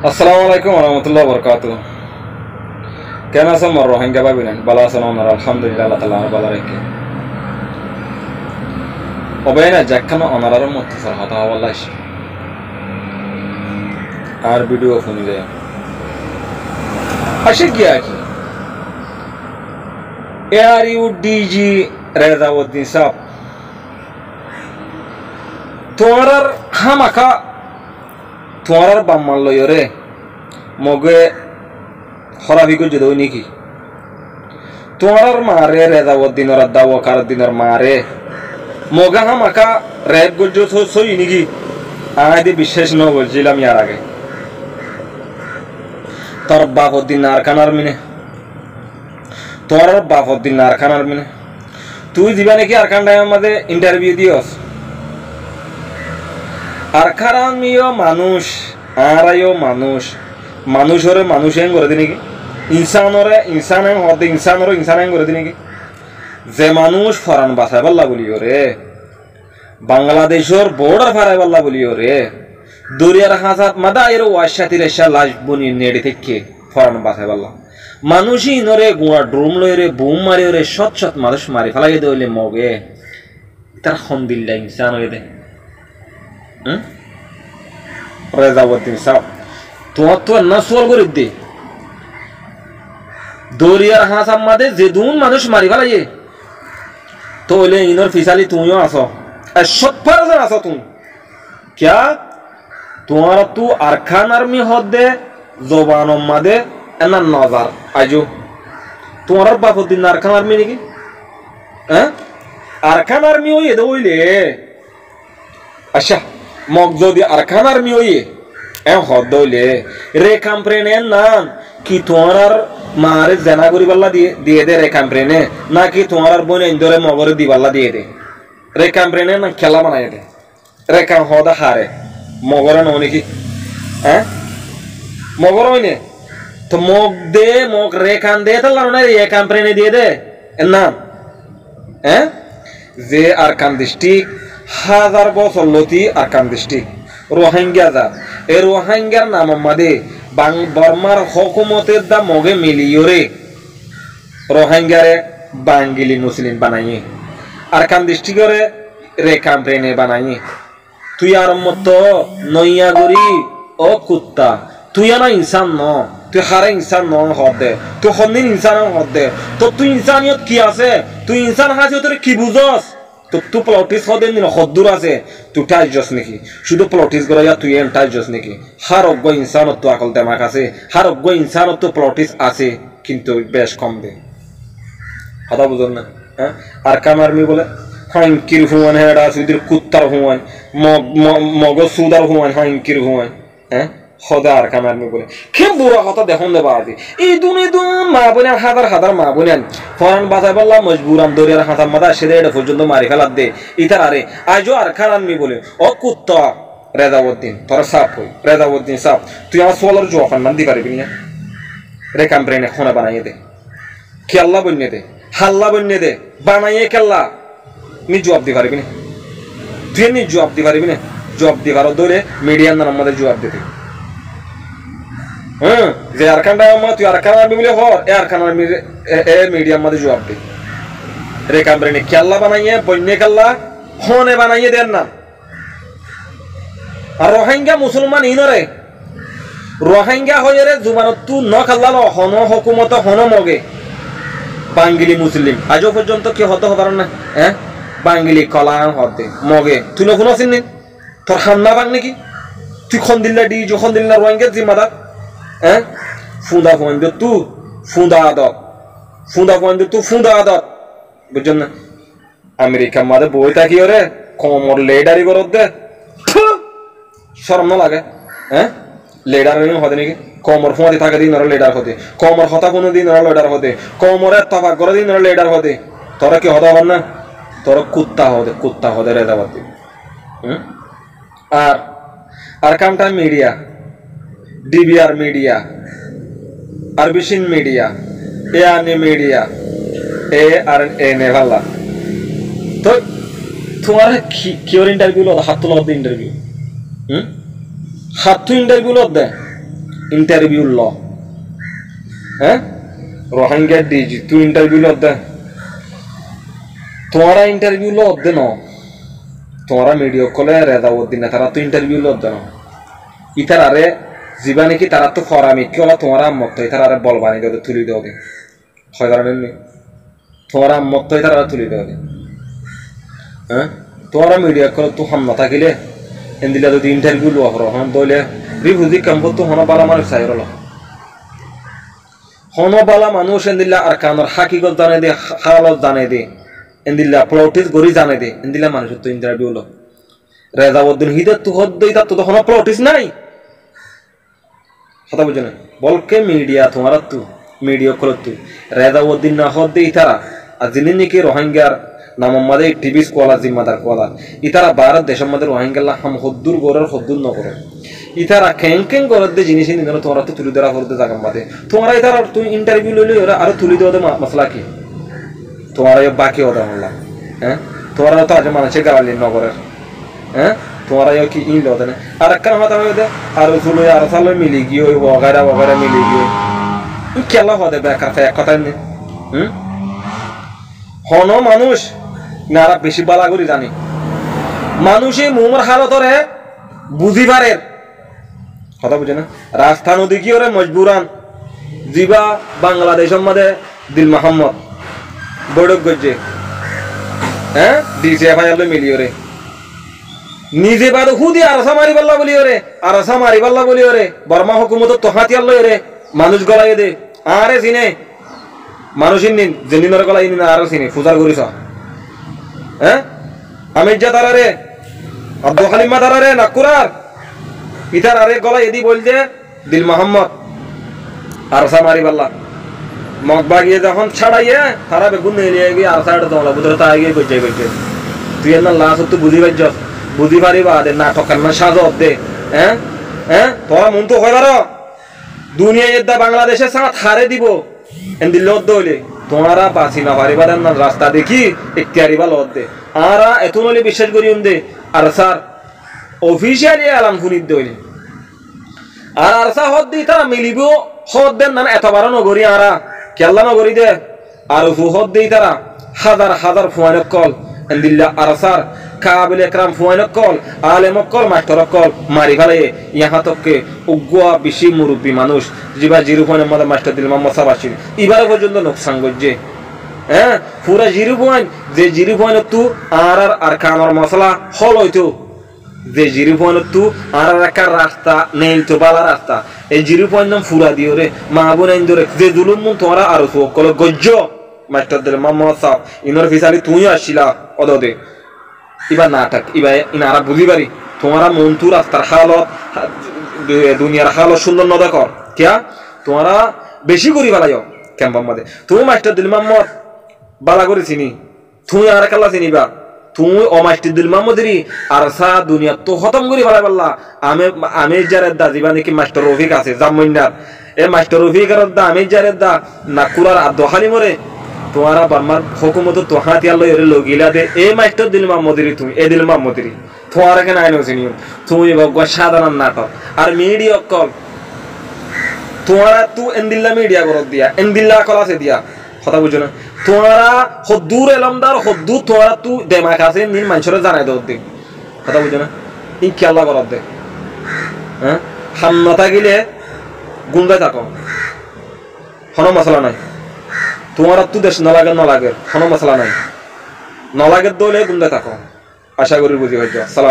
আসসালামু আলাইকুম রহমতুল্লাহ বরকাত। কেন আছেন মোর রোহিঙ্গা ভাবি নেন ভালো আছেন ওনারা? আলহামদুলিল্লাহ, আল্লাহ তালা ভালো রেখে অবে না যাখানো ওনারার মধ্যে স্যার হতা হওয়ার আর ভিডিও শুনি যায় আসে গিয়া কি এআর ইউ ডিজি রেজাউদ্দিন সাহেব তোমার হামাখা তোমার বাম্মার লইরে মগে হরাবিগো যদি নাকি তোমার মারে রেজাউদ্দিনের দাওয়াকার দিনের মারে মগা হামাখা রেপ গজ্জ সই নাকি আদি বিশ্বাস ন বলছিলাম ইয়ার আগে তোর বাপদ্দিন আর খানার মিনে তোর বাপদ্দিন আর খানার মিনে তুই দিবা নাকি আর খানটায় আমাদের ইন্টারভিউ দিয়স আর খারামিও মানুষ আরাইও মানুষ মানুষরে মানুষ হ্যাং করে দি নাকি ইনসানরে ইনসান হ্যাং হতে ইনসানরে ইনসান হ্যাং করে দি নাকি যে মানুষ ফরান বাসায় পাল্লা বলিও রে বাংলাদেশের বর্ডার ফারাই পাল্লা বলিও রে দরিয়ার হাজাত মাদা এর ওয়াশাতির এসা লাশ বনি নেড়ে থেকে ফরান বাসায় পাল্লা মানুষই নরে গুঁড়া ড্রুম লই রে বুম মারি রে সৎ সৎ মানুষ মারি ফেলাই দইলে মগে তার খন্দিল্লা ইনসান হয়ে দে রেজাউদ্দিন সাহেব তোমার তো না সোয়াল করে দে দরিয়ার হাসাম মাদে যে দুন মানুষ মারি ফেলাই তো হইলে ইনর ফিসালি তুমিও আসো সৎ আসো তুমি क्या तुम्हारा तू अरखान आर्मी होदे जोबानों मादे एना नजार आजो तुम्हारा बापुद्दीन अरखान आर्मी निकी अरखान आर्मी हो ये दो ले अच्छा मगजोदी अरखान आर्मी हो ये होदो ले रे कंप्रेने नाम कि तुम्हारा मारे जनागुरी बल्ला दिए दे रे कंप्रेने ना कि तुम्हारा बोने इंदोरे मगोरे दी बल्ला दिए दे रे कंप्रेने ना खेला बनाए दे रे काम होदा हारे मगोरे नोने की मगोरे होने तो मग दे मग रे कान दे तो लाना ये कंप्रेने दिए दे ना जे आरकान डिस्ट्रिक्ट हजार बছর লতি আরকান ডিস্ট্রিক্ট রোহিঙ্গা যা এই রোহিঙ্গার নাম মাদে বর্মার হুকুমতের দা মগে মিলিয়রে রোহিঙ্গারে বাঙ্গিলি মুসলিম বানাইয়ে আরকান ডিস্ট্রিক্টরে রে কামপ্রেনে বানাইয়ে তুই আর মতো নইয়া গরি ও কুত্তা তুই না ইনসান ন তুই হারে ইনসান ন হদে তুই হন্দিন ইনসান হদে তো তুই ইনসানিয়ত কি আছে তুই ইনসান হাসি তোর কি বুঝস তো তুই প্লটিস হদেন দিন হদ্দুর আছে তুই টাইজ জস নাকি শুধু প্লটিস গড়াইয়া তুই এন টাইজ জস নাকি হার অজ্ঞ ইনসানত তো আকল দেমাক আছে হার অজ্ঞ ইনসানত তো প্লটিস আছে কিন্তু বেশ কম দে কথা বুঝুন না আর কামারমি বলে হাঙ্কির হুয়ান হেডা সুদির কুত্তার হুয়ান মগ সুদার হুয়ান হাঙ্কির হুয়ান খোদা আর কামারমি বলে কে বুড়া কথা দেখুন দে বাজি এই দুন মা বোনের হাজার হাজার মা বোনেন ফরান বাজাই বললা মজবুরান দরিয়ার হাতার মাথা সেরে এটা পর্যন্ত মারি ফেলার দে ইতার আরে আজও আর খানানমি বলে ও কুত্তা রেজাউদ্দিন তোরা সাপ হই রেজাউদ্দিন সাপ তুই আমার সোলার জোয়াফান মান দি পারবি না রে কামপ্রেনে খোনা বানাইয়ে দে খেল্লা বন্যে দে হাল্লা বন্যে দে বানাইয়ে খেল্লা নি জবাব দি পারবি না তুই নি জবাব দি পারবি না জবাব দি পারো দৌড়ে মিডিয়ার নাম আমাদের জবাব দিতে যে আরকানটা আমার তুই আরকান আর্মি বলে হর এ আরকান আর্মি এ মিডিয়ার মধ্যে জবাব দে রে কামপ্রেনে খেল্লা বানাইয়ে বন্যে খেল্লা হনে বানাইয়ে দেন না আর রোহিঙ্গা মুসলমান ইনরে রোহিঙ্গা হয়ে রে জুবানত তু ন খাল্লা হন হুকুমত হন মগে বাঙ্গিলি মুসলিম আজও পর্যন্ত কি হতে হবার না বাঙ্গিলি কলা হতে মগে তুই নকুন আছিস তোর হান্না বাং নাকি তুই খন্দিল্লা ডি যখন দিল্লা রোহিঙ্গা জিম্মাদার ফুঁদা ফোন দে তু ফুঁদা আদত ফুঁদা ফোন দে তু ফুঁদা আদত বুঝছেন না আমেরিকা মাদে বই থাকি ওরে কোমর লেডারি করত দে শরম না লাগে লেডার হতে নাকি কোমর ফোঁদি থাকে দিন ওরা লেডার হতে কোমর হতা কোনো দিন ওরা লেডার হতে কোমরে তফাক করে দিন ওরা লেডার হতে তোরা কি হতে হবার না তোরা কুত্তা হতে রেজাবাতি আর কামটা মিডিয়া ডিবিআর মিডিয়া আরবিশিন মিডিয়া এ আনি মিডিয়া এ আর এ নেভালা তো তোমার কিওর ইন্টারভিউ লো হাত তোলা ইন্টারভিউ হাত তো ইন্টারভিউ লো দে ইন্টারভিউ ল হ্যাঁ রোহিঙ্গা ডিজি তুই ইন্টারভিউ ল দে তোমারা ইন্টারভিউ ল দে ন তোমারা মিডিয়া কলে রেজাউদ্দিন তারা তো ইন্টারভিউ ল দে ন ইতার আরে জীবা নাকি তারা তো ফরামি কেলা তোমারা মত ইতার আরে বলবানি দে তুলি দেওয়া দে হয় কারণে তোমারা মত ইতার আরে তুলি দেওয়া দে হ্যাঁ তোমারা মিডিয়া কলে তো হাম না থাকিলে এন্দিলা যদি ইন্টারভিউ ল হর হন দইলে রিভুজি কাম্প তো হন বালা মানুষ চাই রল হন বালা মানুষ এন্দিলা আর কানর হাকিগত জানে দে হালত জানে দে এন্দিলা প্লটিস গরি জানে দে এন্দিলা মানুষ তো ইন্টারভিউ ল রেজাউদ্দিন হিদে তো হদ দইতা তো হন প্লটিস নাই কথা বুঝো না বলকে মিডিয়া তোমার তু মিডিয়া কল তু রেজাউদ্দিন না হদ দে ইতারা আর যিনি নাকি রোহিঙ্গার নাম আমাদের টিভি স্কলার জিম্মাদার কলা ইতারা ভারত দেশের মধ্যে রোহিঙ্গাল্লা হাম হদ্দুর গরের হদ্দুর নগরে ইতারা ক্যাং গরের দে জিনিস নিয়ে তোমরা তো তুলি ধরা করতে জাগাম বাদে তোমরা ইতারা তুই ইন্টারভিউ লইলে ওরা আরো তুলি দেওয়া মশলা কি তোমার বাকি ওটা হল্লা হ্যাঁ তোমরা তো আজ মানুষের গালালি নগরের হ্যাঁ তোমরা কি ইন লোদে না আর একটা মাথা হয়ে আর চুলো আর সালো মিলি গিয়ে ওই বগারা বগারা মিলি গিয়ে খেলা হতে বেকার এক কথা নেই হন মানুষ না বেশি বালা করি জানি মানুষই মোমর হালতরে বুঝি পারে কথা বুঝে না রাস্তা নদী কি ওরে মজবুরান জিবা বাংলাদেশের মধ্যে দিল মোহাম্মদ বড় গজ্জে হ্যাঁ ডিসি এফআইআর মিলি ওরে নিজে বাদ হুদি আরসা মারি পাল্লা বলি ওরে আরসা মারি পাল্লা বলি ওরে বর্মা হুকুমত তো হাতিয়ার লই ওরে মানুষ গলাই দে আরে চিনে মানুষের নিন জেনিনর গলাই নিন আর চিনে ফুজার করিস হ্যাঁ আমি যা তারারে আব্দুল হালিমা তারারে নাকুরার ইতার আরে গলাই এদি বলছে দিল মোহাম্মদ আরসা মারি পাল্লা মগবা গিয়ে যখন ছাড়াইয়ে তারা বেগুন নিয়ে গিয়ে আরসা তোমরা বুধরে তা গিয়ে গজ্জাই গজ্জে তুই না লাশ তো বুঝি পাইছ বুঝি পারিবা দে নাটক না সাজত দে হ্যাঁ হ্যাঁ তোরা মন তো হয় বারো দুনিয়া এদা বাংলাদেশে সাথ হারে দিব এন্দিল লদ দইলে তোমরা বাঁচি না পারিবা না রাস্তা দেখি ইখতিয়ারি বা লদ দে আরা এত নলে বিশ্বাস করি দে আর স্যার অফিসিয়ালি আলাম খুনিদ দইলে আর আরসা হদ দি তারা মিলিব হদ দেন না এতবার নগরী আরা কেল্লা নগরী দে আর হদ দেই তারা হাজার হাজার ফুয়ানক কল এন্দিল্লা আরসার কাবিল একরাম ফুয়ানক কল আলেম কল মাস্টার কল মারি ফেলে ইহা তককে উগুয়া বেশি মুরব্বী মানুষ জিবা জিরো পয়েন্টের মধ্যে মাস্টার দিল মোহাম্মদ সাবাসির এবারে পর্যন্ত নোকসান করছে হ্যাঁ পুরা জিরো পয়েন্ট যে জিরো পয়েন্ট তু আর কামর মশলা হল হইতো যে জিরো পয়েন্ট তু আর একটা রাস্তা নেই তো বালা রাস্তা এই জিরো পয়েন্ট নাম ফুরা দিও রে মা বোন আইন ধরে যে জুলুম মুন তোমরা আরো কল গজ্জ মাস্টার দিল মোহাম্মদ সাহ ইনর ফিসালি তুইও আসছিলা অদদে ইবা নাটক ইবা ইনারা বুঝি পারি তোমরা মন্টু রাস্তার হালত দুনিয়ার হালত সুন্দর নদা কর কিয়া তোমরা বেশি করি বালাইও ক্যাম্পার মধ্যে তুমি মাস্টার দিল মোহাম্মদ বালা করে চিনি তুই আর কাল্লা চিনিবা তুই ও মাস্টার দিল মোহাম্মদেরই আর সা দুনিয়া তো খতম করি বালাই পাল্লা আমি যারে দা জিবা নাকি মাস্টার রফিক আছে জামইনার এ মাস্টার রফিকের দা আমি যারে দা নাকুরার আব্দুল হালিমরে তোমারা বার্মার হুকুমত তো হাতিয়ার লই এর লগিলা দে এই মাস্টার দিল মোহাম্মদেরই তুমি এ দিল মোহাম্মদেরই তোমারা কেন আইনো চিনি তুমি বাবা সাধারণ নাটক আর মিডিয়া কল তোমারা তু এন্দিল্লা মিডিয়া করত দিয়া এন্দিল্লা কল আছে দিয়া কথা বুঝো না তোমরা হদ্দুর এলমদার হদ্দু তোমরা তু দেমাক আছে নীল মানুষের জানাই দৌড় দে কথা বুঝো না ই খেলা করত দে হ্যাঁ হাম না থাকিলে গুন্দায় থাকো কোনো মশলা নাই তোমার তু দেশ নলাগে কোনো মশলা নাই নলাগের দৌলে গুন্দায় থাকো আশা করি বুঝি হয়েছে সালাম